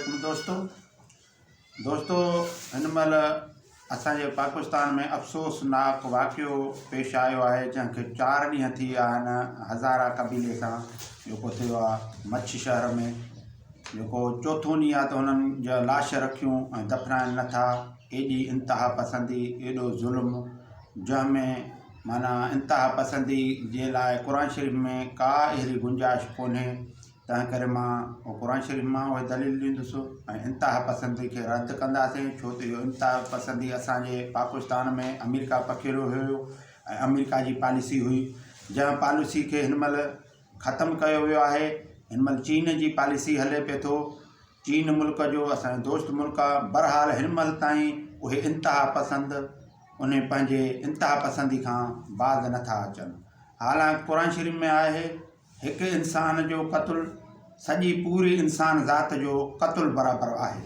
वालेकुम दोस्तों हिन महिल असांजे पाकिस्तान में अफ़सोसनाक वाक़ियो पेश आयो आहे जंहिंखे 4 ॾींहं थी विया आहिनि हज़ारा कबीले सां जेको थियो आहे मच्छ शहर में जेको चोथों ॾींहुं आहे त हुननि जा लाश रखियूं ऐं दफ़नाइनि नथा। एॾी इंतिहा पसंदी एॾो ज़ुल्म जंहिंमें माना इंतिहा पसंदी जे लाइ क़ुर शरीफ़ में का अहिड़ी गुंजाइश कोन्हे। तंहिं करे मां क़ुर शरीफ़ मां उहे दलील ॾींदुसि ऐं इंतिहा पसंदी खे रद्द कंदासीं, छो त इहो इंतिहा पसंदी असांजे पाकिस्तान में अमेरिका पखेड़ियो हुयो ऐं अमेरिका जी पॉलिसी हुई, जंहिं पॉलिसी खे हिन महिल ख़तमु कयो वियो आहे। हिन महिल चीन जी पॉलिसी हले पियो थो। चीन मुल्क जो असांजो दोस्त मुल्क आहे। बहरहाल हिन महिल ताईं उहे इंतिहा पसंद उन पंहिंजे इंतिहा पसंदी खां बाज़ नथा अचनि। हालांकि क़ुर शरीफ़ में आहे हिकु इंसान जो क़त्ल सॼी पूरी इंसान ज़ात जो क़त्ल बराबरि आहे।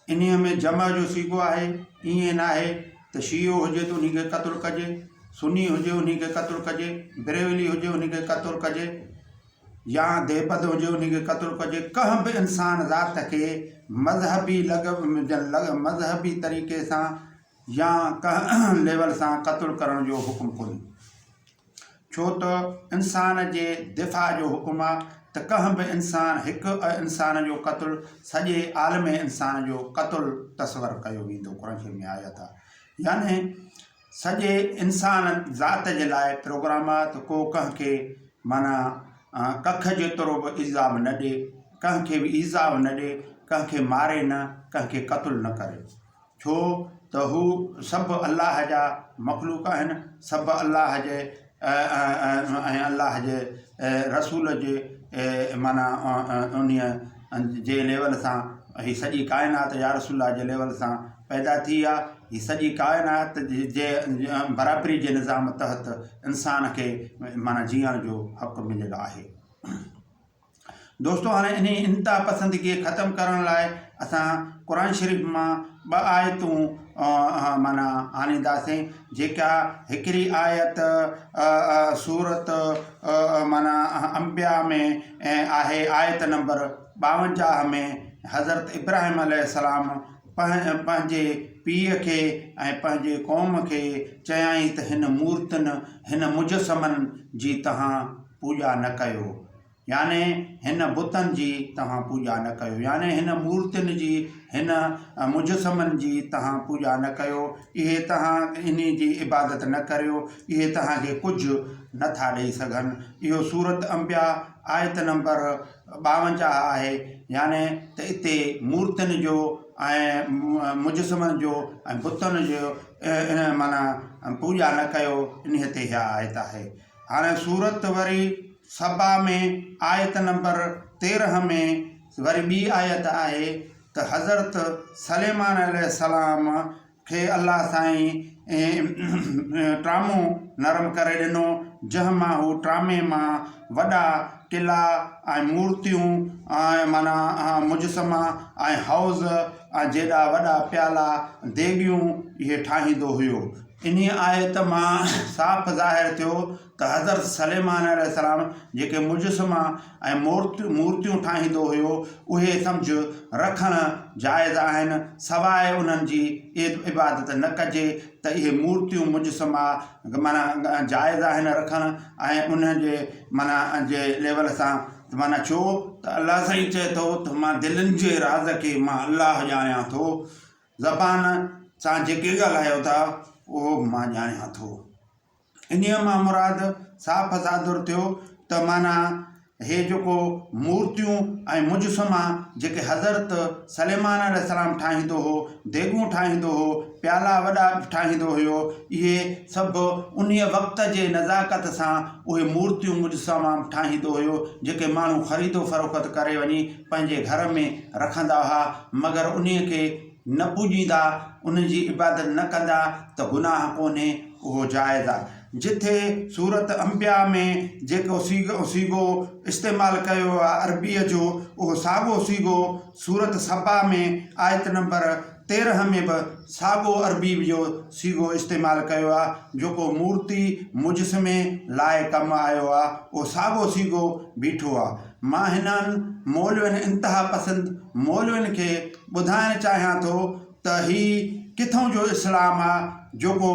इन्हीअ में जमा जो सीगो आहे। ईअं न आहे त शियो हुजे त उनखे क़त्ल कजे, सुन्नी हुजे उनखे क़त्ल कजे, बरेलवी हुजे उनखे क़त्ल कजे या देवबंद हुजे उनखे क़त्ल कजे। कंहिं बि इंसान ज़ात खे मज़हबी तरीक़े सां या कंहिं लेवल सां क़त्ल करण जो हुकुम कोन्हे, छो त इंसान जे दिफ़ा जो हुकुम आहे त कंहिं बि इंसान हिकु इंसान जो क़त्ल सॼे आलम इंसान जो क़त्ल तस्वर कयो वेंदो। क़ुर शरीफ़ में आयत आहे, यानी सॼे इंसान ज़ात जे लाइ प्रोग्राम आहे त को कंहिंखे माना कख जेतिरो बि इज़ाब न ॾिए, कंहिंखे बि ईज़ाब न ॾिए, कंहिंखे मारे न, कंहिंखे क़त्ल न करे, छो त हू सभु अल्लाह जा मख़लूक आहिनि। सभु अल्लाह जे ऐं अल्लाह जे रसूल जे माना उन्हीअ जे लेवल सां हीअ सॼी काइनात या रसूल जे लेवल सां पैदा थी आहे। हीअ सॼी काइनात जे बराबरी जे निज़ाम तहत इंसान खे माना जीअण जो हक़ु मिलियल आहे। दोस्तों हाणे इन इंतिहा पसंदी खे ख़तमु करण लाइ असां क़ुर शरीफ़ मां 2 आयतूं माना आणींदासीं, जेका हिकिड़ी आयत सूरत माना अंबिया में आहे। आयत नंबर 52 में हज़रत इब्राहिम अलैहिस्सलाम पंहिंजे पीउ खे ऐं पंहिंजे क़ौम खे चयाईं त हिन मूर्तियुनि हिन मुजसमनि जी तव्हां पूॼा न कयो, याने हिन बुतनि जी तव्हां पूॼा न कयो, याने हिन मूर्तियुनि जी हिन मुजसमनि जी तव्हां पूॼा न कयो। इहे तव्हां इन जी इबादत न करियो, इहे तव्हांखे कुझु नथा ॾेई सघनि। इहो सूरत अंबिया आयत नंबर 52 आहे, याने त इते मूर्तियुनि जो ऐं मुजसमनि जो ऐं बुतनि जो माना पूॼा न कयो, इन ते इहा आयत आहे। हाणे सूरत वरी सबा में आयत नंबर 13 में वरी ॿी आयत आहे त हज़रत सलेमान अलैहिस्सलाम खे अल्लाह साईं ट्रामो नरम करे ॾिनो, जंहिं मां हू ट्रामे मां वॾा क़िला ऐं मूर्तियूं ऐं माना मुजसमा ऐं हौज़ ऐं जेॾा वॾा प्याला देगियूं इहे ठाहींदो हुयो। इन आयत मां साफ़ ज़ाहिर थियो त हज़रत सलेमान अलैहिस्सलाम जेके मुजसमा ऐं मूर्तियूं ठाहींदो हुयो उहे सम्झ रखणु जाइज़ आहिनि, सवाइ उन्हनि जी इबादत न कजे त इहे मूर्तियूं मुजसमा माना जाइज़ आहिनि रखणु ऐं उन्हनि जे माना जे लेवल सां माना छो त अल्लाह साईं चए थो त मां दिलनि जे राज़ खे मां अल्लाह ॼाणियां थो, ज़बान सां जेके ॻाल्हायो था उहो मां ॼाणियां थो। इन्हीअ मां मुराद साफ़ ज़ाहिर थियो त माना हे जेको मूर्तियूं ऐं मुजसमा जेके हज़रत सलेमान अलैहिस्सलाम ठाहींदो हो, देगूं ठाहींदो हो, प्याला वॾा ठाहींदो हुयो, इहे सभु उन वक़्त जे नज़ाकत सां उहे मूर्तियूं मुजसमा ठाहींदो हुयो, जेके माण्हू ख़रीदो फ़रोख़्त करे वञी पंहिंजे घर में रखंदा हुआ, मगर उन खे न पूॼींदा, उन जी इबादत न कंदा त गुनाह कोन्हे, उहो जाइज़ आहे। जिथे सूरत अंबिया में जेको सीगो इस्तेमालु कयो आहे अरबीअ जो, उहो साॻियो सीगो सूरत सबा में आयत नंबर 13 में बि साॻियो अरबी जो सीगो इस्तेमालु कयो आहे, जेको मूर्ति मुजसमे लाइ कमु आयो आहे, उहो साॻियो सीगो बीठो आहे। मां हिननि मौलवियुनि इंतिहा पसंदि मौलवियुनि खे ॿुधाइणु चाहियां थो त हीउ किथों जो इस्लाम आहे जेको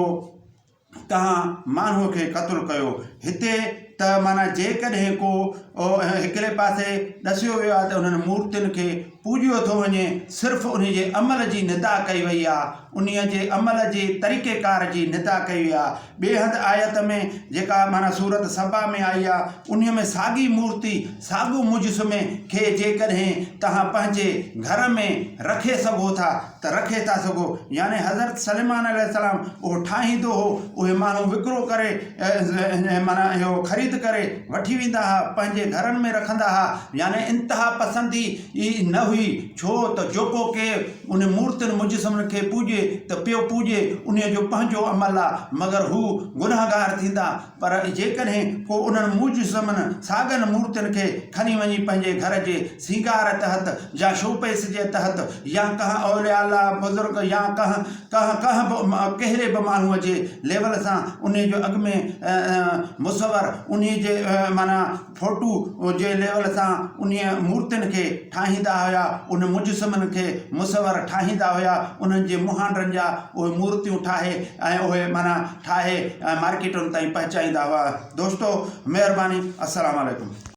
तव्हां माण्हूअ खे क़तलु कयो। हिते त माना जेकॾहिं को हिकिड़े पासे ॾसियो वियो आहे त उन्हनि मूर्तियुनि खे पूॼियो थो वञे, सिर्फ़ु उन जे अमल जी निदा कई वई आहे, उन जे अमल जे तरीक़ेकार जी निदा कई वई आहे। ॿिए हंधि आयत में जेका माना सूरत सबा में आई आहे उन में साॻी मूर्ति साॻियो मुजस्मे खे जेकॾहिं तव्हां पंहिंजे घर में रखे सघो था त रखे था सघो। यानी हज़रत सलेमान अलैहिस्सलाम उहो ठाहींदो हो, उहे माण्हू विकिरो करे माना इहो ख़रीद करे वठी वेंदा हुआ, पंहिंजे घरनि में रखंदा हुआ। यानी इंतिहा पसंदी ई न हुई, छो त जेको के उन मूर्तियुनि मुजस्मनि खे पूॼे त पियो पूॼे, उन जो पंहिंजो अमल आहे, मगर हू गुनाहगार थींदा। पर जेकॾहिं को उन्हनि मुजस्मनि साॻियुनि मूर्तियुनि खे खणी वञी पंहिंजे घर जे सींगार तहत या शोपैस जे तहत या कंहिं औलिया अल्लाह बुज़ुर्ग या कहिड़े बि माण्हूअ जे लेवल सां उन जो अॻ में मुसवर उन जे माना फोटू जे लेवल सां उन मूर्तियुनि खे ठाहींदा हुया, उन मुजस्मनि खे मुसवर ठाहींदा हुया, उन्हनि जे मुहांडनि जा उहे मूर्तियूं ठाहे ऐं उहे माना ठाहे मार्केटुनि ताईं पहुचाईंदा हुआ। दोस्तो महिरबानी, अस्सलाम वालेकुम।